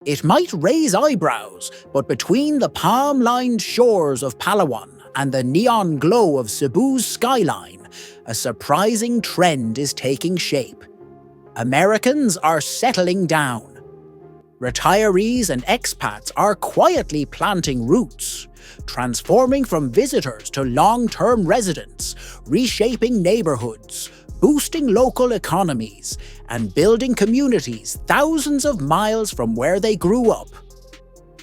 It might raise eyebrows, but between the palm-lined shores of Palawan and the neon glow of Cebu's skyline, a surprising trend is taking shape. Americans are settling down. Retirees and expats are quietly planting roots, transforming from visitors to long-term residents, reshaping neighborhoods, boosting local economies, and building communities thousands of miles from where they grew up.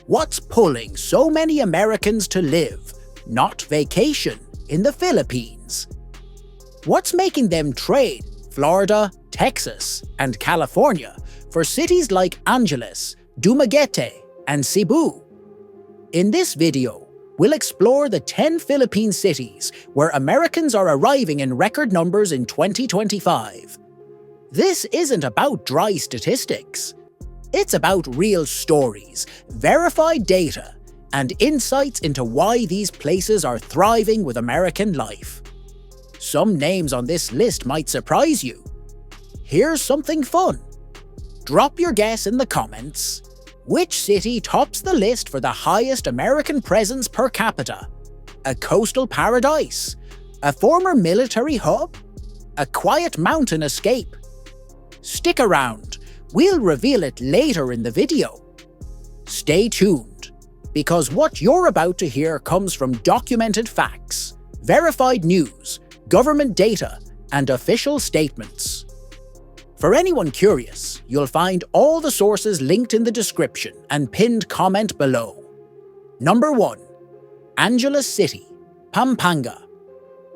What's pulling so many Americans to live, not vacation, in the Philippines? What's making them trade Florida, Texas, and California for cities like Angeles, Dumaguete, and Cebu? In this video, we'll explore the 10 Philippine cities where Americans are arriving in record numbers in 2025. This isn't about dry statistics. It's about real stories, verified data, and insights into why these places are thriving with American life. Some names on this list might surprise you. Here's something fun. Drop your guess in the comments. Which city tops the list for the highest American presence per capita? A coastal paradise? A former military hub? A quiet mountain escape? Stick around, we'll reveal it later in the video. Stay tuned, because what you're about to hear comes from documented facts, verified news, government data, and official statements. For anyone curious, you'll find all the sources linked in the description and pinned comment below. Number 1. Angeles City, Pampanga.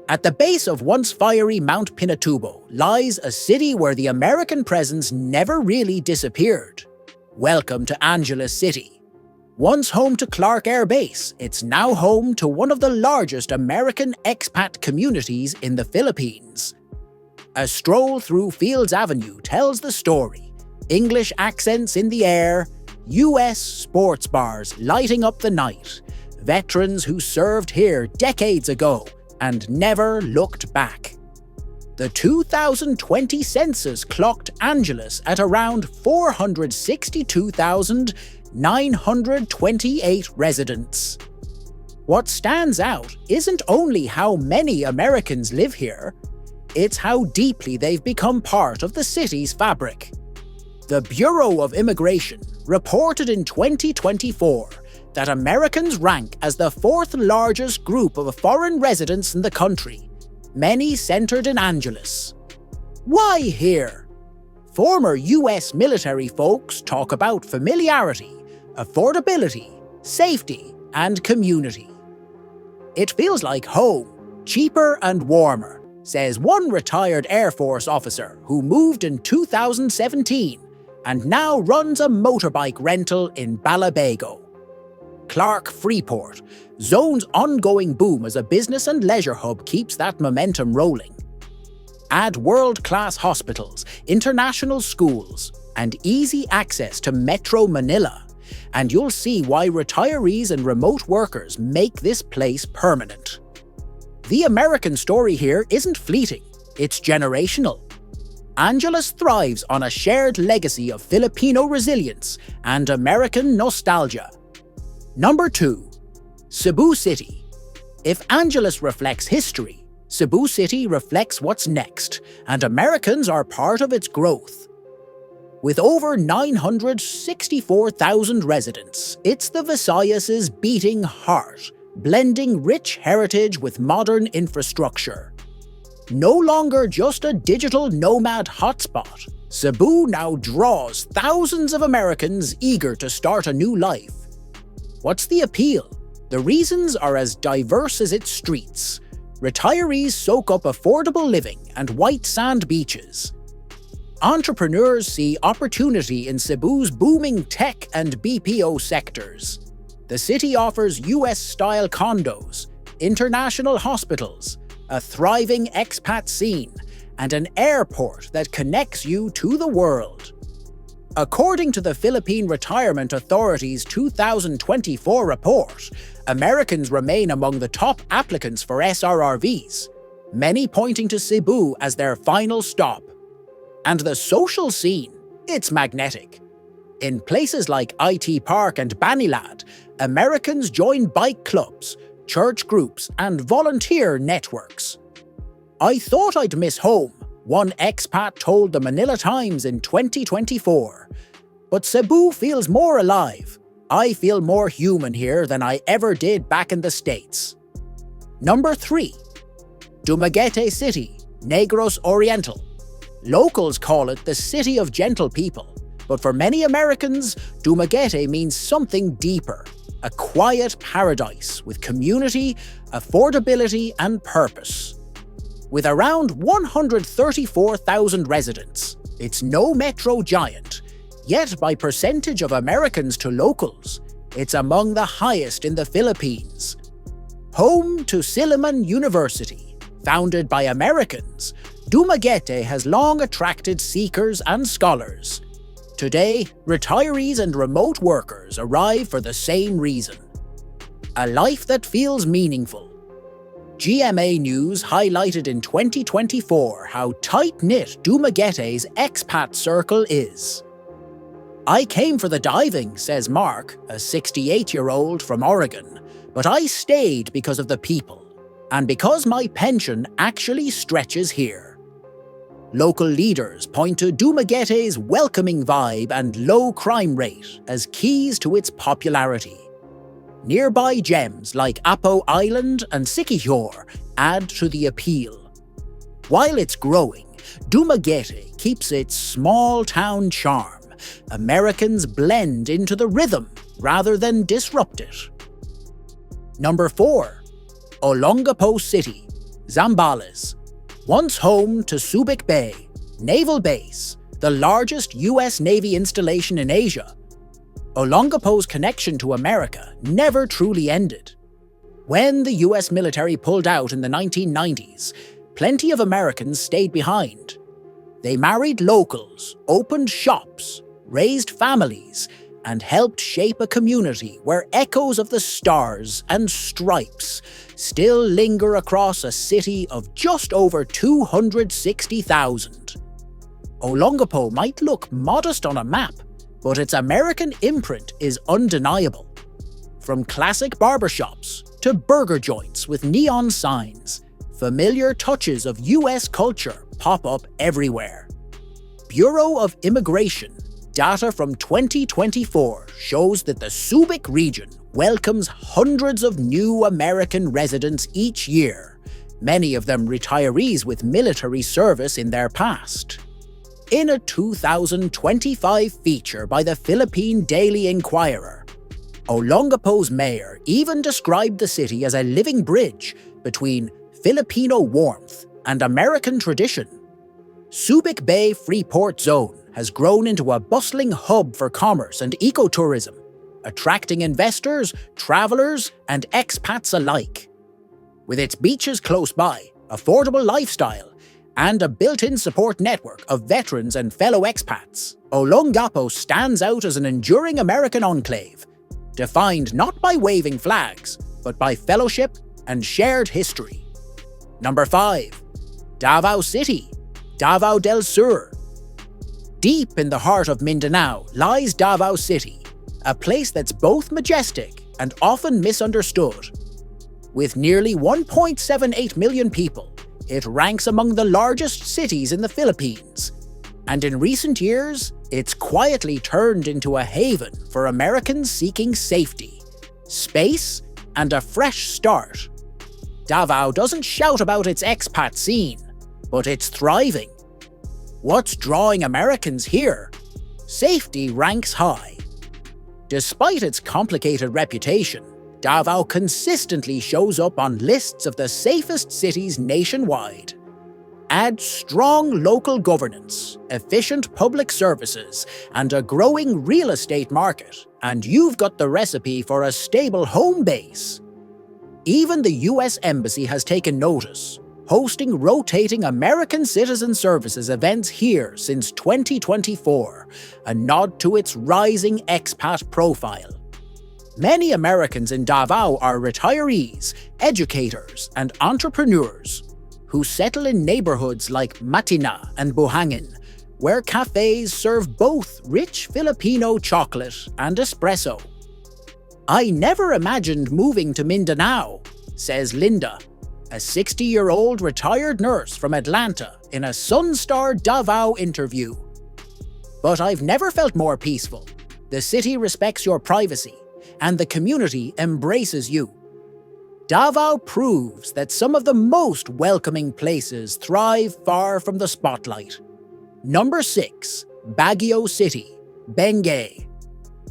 At the base of once fiery Mount Pinatubo lies a city where the American presence never really disappeared. Welcome to Angeles City. Once home to Clark Air Base, it's now home to one of the largest American expat communities in the Philippines. A stroll through Fields Avenue tells the story. English accents in the air, US sports bars lighting up the night, veterans who served here decades ago and never looked back. The 2020 census clocked Angeles at around 462,928 residents. What stands out isn't only how many Americans live here, it's how deeply they've become part of the city's fabric. The Bureau of Immigration reported in 2024 that Americans rank as the 4th largest group of foreign residents in the country, many centered in Angeles. Why here? Former US military folks talk about familiarity, affordability, safety, and community. It feels like home, cheaper and warmer, says one retired Air Force officer who moved in 2017 and now runs a motorbike rental in Balabago. Clark Freeport, Zone's ongoing boom as a business and leisure hub keeps that momentum rolling. Add world-class hospitals, international schools, and easy access to Metro Manila, and you'll see why retirees and remote workers make this place permanent. The American story here isn't fleeting, it's generational. Angeles thrives on a shared legacy of Filipino resilience and American nostalgia. Number 2. Cebu City. If Angeles reflects history, Cebu City reflects what's next, and Americans are part of its growth. With over 964,000 residents, it's the Visayas' beating heart, blending rich heritage with modern infrastructure. No longer just a digital nomad hotspot, Cebu now draws thousands of Americans eager to start a new life. What's the appeal? The reasons are as diverse as its streets. Retirees soak up affordable living and white sand beaches. Entrepreneurs see opportunity in Cebu's booming tech and BPO sectors. The city offers US-style condos, international hospitals, a thriving expat scene, and an airport that connects you to the world. According to the Philippine Retirement Authority's 2024 report, Americans remain among the top applicants for SRRVs, many pointing to Cebu as their final stop. And the social scene, it's magnetic. In places like IT Park and Banilad, Americans join bike clubs, church groups, and volunteer networks. "I thought I'd miss home," one expat told the Manila Times in 2024. "But Cebu feels more alive. I feel more human here than I ever did back in the States." Number 3. Dumaguete City, Negros Oriental. Locals call it the City of Gentle People, but for many Americans, Dumaguete means something deeper. A quiet paradise with community, affordability, and purpose. With around 134,000 residents, it's no metro giant, yet by percentage of Americans to locals, it's among the highest in the Philippines. Home to Silliman University, founded by Americans, Dumaguete has long attracted seekers and scholars. Today, retirees and remote workers arrive for the same reason: a life that feels meaningful. GMA News highlighted in 2024 how tight-knit Dumaguete's expat circle is. "I came for the diving," says Mark, a 68-year-old from Oregon, "but I stayed because of the people, and because my pension actually stretches here." Local leaders point to Dumaguete's welcoming vibe and low crime rate as keys to its popularity. Nearby gems like Apo Island and Siquijor add to the appeal. While it's growing, Dumaguete keeps its small-town charm. Americans blend into the rhythm rather than disrupt it. Number 4. Olongapo City, Zambales. Once home to Subic Bay Naval Base, the largest US Navy installation in Asia, Olongapo's connection to America never truly ended. When the US military pulled out in the 1990s, plenty of Americans stayed behind. They married locals, opened shops, raised families, and helped shape a community where echoes of the stars and stripes still linger across a city of just over 260,000. Olongapo might look modest on a map, but its American imprint is undeniable. From classic barbershops to burger joints with neon signs, familiar touches of US culture pop up everywhere. Bureau of Immigration data from 2024 shows that the Subic region welcomes hundreds of new American residents each year, many of them retirees with military service in their past. In a 2025 feature by the Philippine Daily Inquirer, Olongapo's mayor even described the city as a living bridge between Filipino warmth and American tradition. Subic Bay Freeport Zone has grown into a bustling hub for commerce and ecotourism, attracting investors, travelers, and expats alike. With its beaches close by, affordable lifestyle, and a built-in support network of veterans and fellow expats, Olongapo stands out as an enduring American enclave, defined not by waving flags, but by fellowship and shared history. Number 5. Davao City, Davao del Sur. Deep in the heart of Mindanao lies Davao City, a place that's both majestic and often misunderstood. With nearly 1.78 million people, it ranks among the largest cities in the Philippines. And in recent years, it's quietly turned into a haven for Americans seeking safety, space, and a fresh start. Davao doesn't shout about its expat scene, but it's thriving. What's drawing Americans here? Safety ranks high. Despite its complicated reputation, Davao consistently shows up on lists of the safest cities nationwide. Add strong local governance, efficient public services, and a growing real estate market, and you've got the recipe for a stable home base. Even the US Embassy has taken notice, hosting rotating American Citizen Services events here since 2024, a nod to its rising expat profile. Many Americans in Davao are retirees, educators, and entrepreneurs who settle in neighborhoods like Matina and Buhangin, where cafes serve both rich Filipino chocolate and espresso. "I never imagined moving to Mindanao," says Linda, a 60-year-old retired nurse from Atlanta in a Sunstar Davao interview. "But I've never felt more peaceful. The city respects your privacy, and the community embraces you." Davao proves that some of the most welcoming places thrive far from the spotlight. Number 6. Baguio City, Benguet.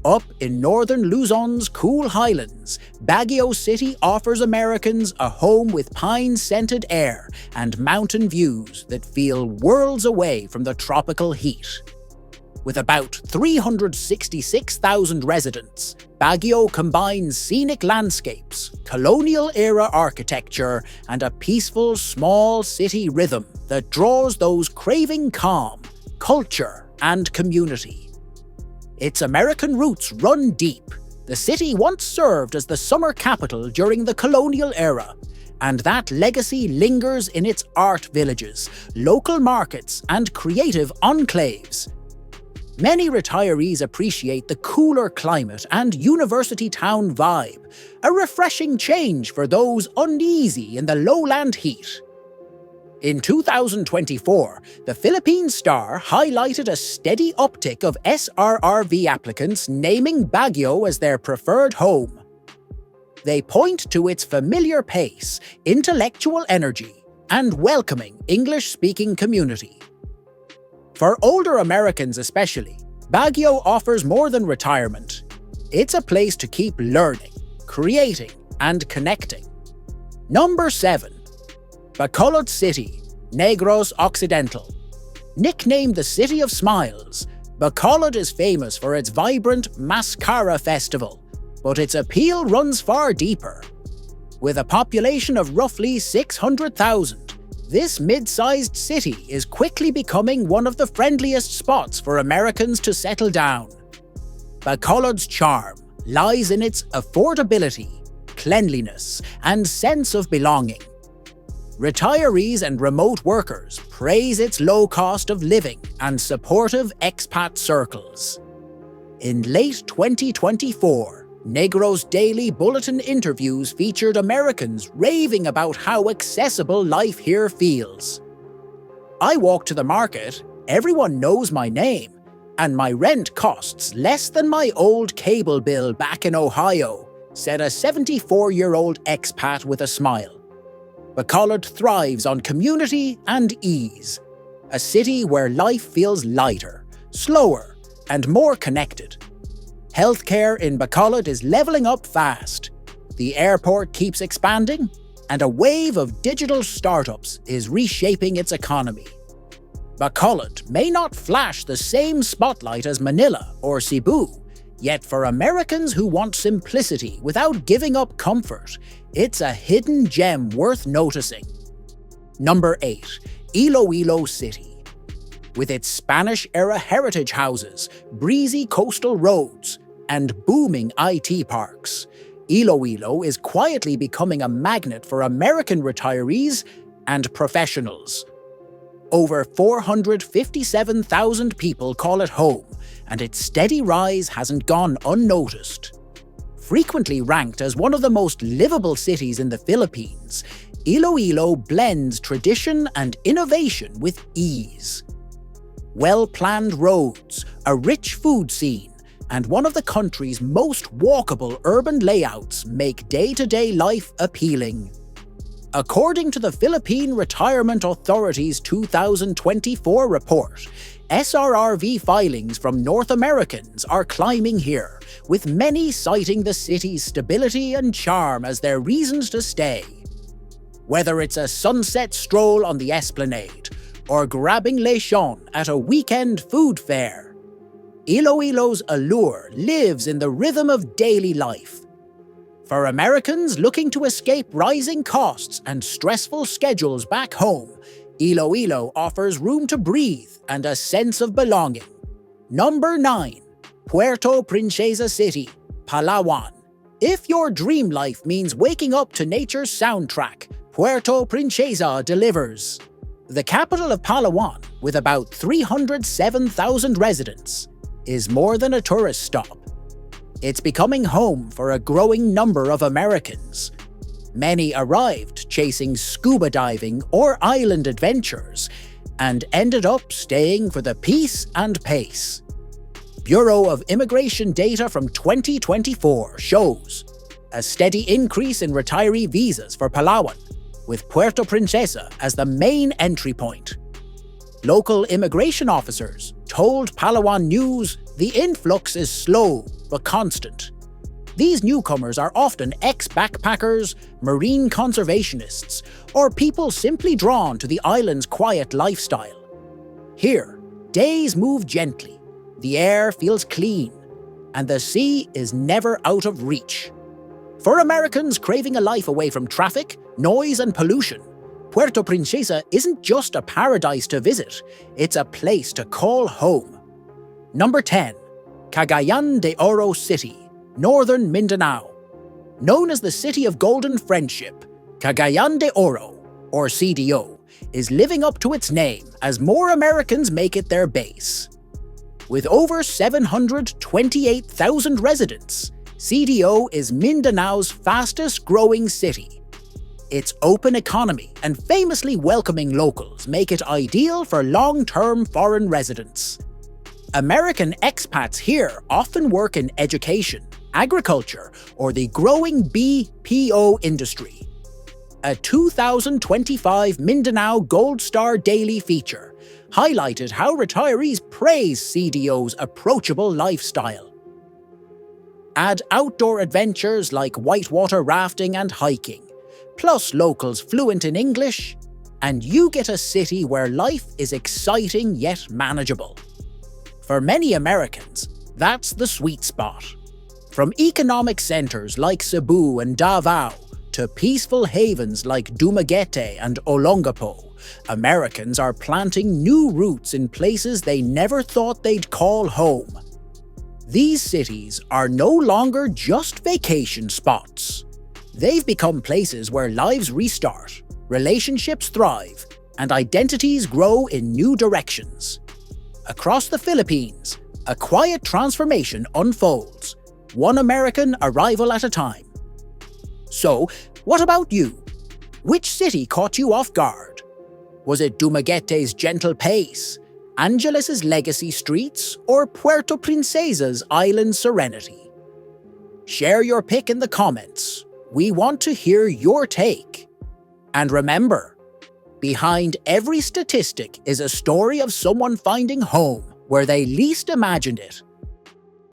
Up in northern Luzon's cool highlands, Baguio City offers Americans a home with pine-scented air and mountain views that feel worlds away from the tropical heat. With about 366,000 residents, Baguio combines scenic landscapes, colonial-era architecture, and a peaceful small city rhythm that draws those craving calm, culture, and community. Its American roots run deep. The city once served as the summer capital during the colonial era, and that legacy lingers in its art villages, local markets, and creative enclaves. Many retirees appreciate the cooler climate and university town vibe, a refreshing change for those uneasy in the lowland heat. In 2024, the Philippine Star highlighted a steady uptick of SRRV applicants naming Baguio as their preferred home. They point to its familiar pace, intellectual energy, and welcoming English-speaking community. For older Americans especially, Baguio offers more than retirement. It's a place to keep learning, creating, and connecting. Number 7. Bacolod City, Negros Occidental. Nicknamed the City of Smiles, Bacolod is famous for its vibrant Mascara Festival, but its appeal runs far deeper. With a population of roughly 600,000, this mid-sized city is quickly becoming one of the friendliest spots for Americans to settle down. Bacolod's charm lies in its affordability, cleanliness, and sense of belonging. Retirees and remote workers praise its low cost of living and supportive expat circles. In late 2024, Negros Daily Bulletin interviews featured Americans raving about how accessible life here feels. "I walk to the market, everyone knows my name, and my rent costs less than my old cable bill back in Ohio," said a 74-year-old expat with a smile. Bacolod thrives on community and ease, a city where life feels lighter, slower, and more connected. Healthcare in Bacolod is leveling up fast. The airport keeps expanding, and a wave of digital startups is reshaping its economy. Bacolod may not flash the same spotlight as Manila or Cebu, yet for Americans who want simplicity without giving up comfort, it's a hidden gem worth noticing. Number 8. Iloilo City. With its Spanish-era heritage houses, breezy coastal roads, and booming IT parks, Iloilo is quietly becoming a magnet for American retirees and professionals. Over 457,000 people call it home, and its steady rise hasn't gone unnoticed. Frequently ranked as one of the most livable cities in the Philippines, Iloilo blends tradition and innovation with ease. Well-planned roads, a rich food scene, and one of the country's most walkable urban layouts make day-to-day life appealing. According to the Philippine Retirement Authority's 2024 report, SRRV filings from North Americans are climbing here, with many citing the city's stability and charm as their reasons to stay. Whether it's a sunset stroll on the Esplanade, or grabbing lechon at a weekend food fair, Iloilo's allure lives in the rhythm of daily life. For Americans looking to escape rising costs and stressful schedules back home, Iloilo offers room to breathe and a sense of belonging. Number 9. Puerto Princesa City, Palawan. If your dream life means waking up to nature's soundtrack, Puerto Princesa delivers. The capital of Palawan, with about 307,000 residents, is more than a tourist stop. It's becoming home for a growing number of Americans. Many arrived chasing scuba diving or island adventures and ended up staying for the peace and pace. Bureau of Immigration data from 2024 shows a steady increase in retiree visas for Palawan, with Puerto Princesa as the main entry point. Local immigration officers told Palawan News the influx is slow but constant. These newcomers are often ex-backpackers, marine conservationists, or people simply drawn to the island's quiet lifestyle. Here, days move gently, the air feels clean, and the sea is never out of reach. For Americans craving a life away from traffic, noise, and pollution, Puerto Princesa isn't just a paradise to visit, it's a place to call home. Number 10. Cagayan de Oro City, Northern Mindanao. Known as the City of Golden Friendship, Cagayan de Oro, or CDO, is living up to its name as more Americans make it their base. With over 728,000 residents, CDO is Mindanao's fastest-growing city. Its open economy and famously welcoming locals make it ideal for long-term foreign residents. American expats here often work in education, agriculture, or the growing BPO industry. A 2025 Mindanao Gold Star Daily feature highlighted how retirees praise CDO's approachable lifestyle. Add outdoor adventures like whitewater rafting and hiking, plus locals fluent in English, and you get a city where life is exciting yet manageable. For many Americans, that's the sweet spot. From economic centers like Cebu and Davao to peaceful havens like Dumaguete and Olongapo, Americans are planting new roots in places they never thought they'd call home. These cities are no longer just vacation spots. They've become places where lives restart, relationships thrive, and identities grow in new directions. Across the Philippines, a quiet transformation unfolds, one American arrival at a time. So, what about you? Which city caught you off guard? Was it Dumaguete's gentle pace, Angeles' legacy streets, or Puerto Princesa's island serenity? Share your pick in the comments. We want to hear your take. And remember, behind every statistic is a story of someone finding home where they least imagined it.